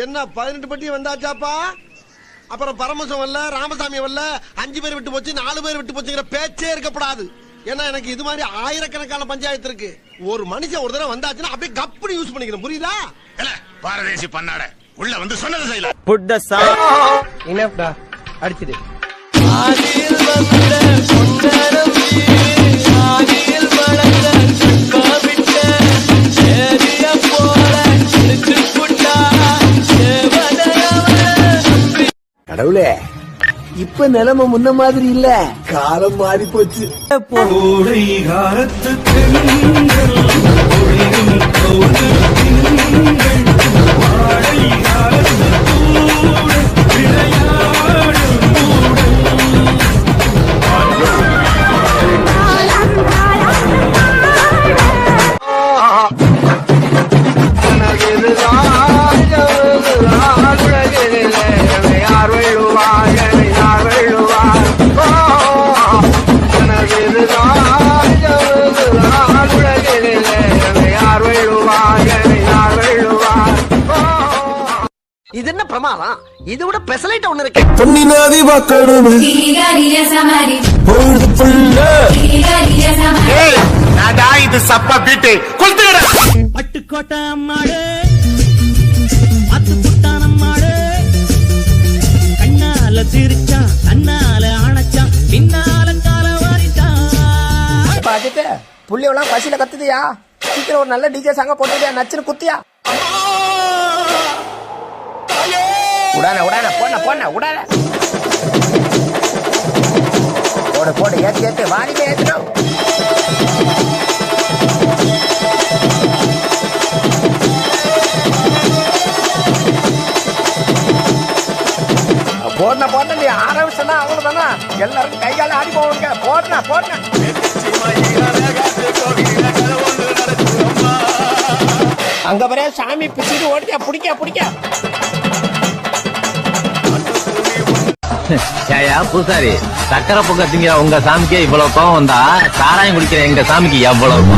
என்ன 18 பட்டி வந்தாச்சாப்பா? அப்புறம் பரமசம் வரல, ராமசாமி வரல, 5 பேர் விட்டு போச்சு, 4 பேர் விட்டு போச்சுங்கிற பேச்சே இருக்கப்படாது. ஏன்னா எனக்கு இது மாதிரி ஆயிரக்கணக்கான பஞ்சாயத்து இருக்கு. ஒரு மனுஷன் ஒரு தடவை வந்தாச்சுன்னா அப்படியே கப்புனு யூஸ் பண்ணிக்கணும், புரியுதா? பாரதேசி பண்ணாட உள்ள வந்து சொன்னது செய்யல. Put the sound. Enough டா, அடிச்சிடு. ஆதியில் வந்த கொண்டரம் ஆதியில் வளர்ந்த கவிட்ட ஏரிய போல திருப்புட்டா தேவதையவன். கடவுளே, இப்ப நிலைமை முன்ன மாதிரி இல்ல, காலம் மாறி போச்சு. கோடை காலத்து பெண்கள் ஒளிரும் கோடு திங்கள் வாடை காலத்து கூட விளையாடும் இது என்ன பிரமாதம்? இது விட பெசலைட் ஒண்ணு இருக்கு. பொன்னி நதி வாக்கணுமே பொழுது புள்ள. இது சப்பா பீட்டு கொளுத்துங்கடா. பட்டுக்கோட்டை அம்மாடு அத்து புட்டான் அம்மாடு கண்ணால சிரிச்சான் கண்ணால அணைச்சான் பின்னால கால வாரிட்டான். பாத்துட்டு புள்ளியெல்லாம் பசியில கத்துதியா? சீக்கிரம் ஒரு நல்ல டிஜே சாங்க போட்டுதியா, நச்சுன்னு குத்தியா? உடான உடான போன போன உடான போடு போடு ஏத்து ஏத்து வாரிங்க ஏத்துறோம். போடன போடன நீ ஆரம்பிச்சனா அவ்வளவுதானா, எல்லாரும் கைகால ஆடி போவாங்க. போடன போடன அங்க வர சாமி பிடிச்சிட்டு ஓடியா பிடிக்க பிடிக்க. ஏயா பூசாரி, சக்கரை பொங்க திங்கிற உங்க சாமிக்கு இவ்வளவு கோவம் வந்தா சாராயம் குடிக்கிற எங்க சாமிக்கு எவ்வளவு?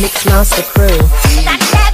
Mixmaster Crew.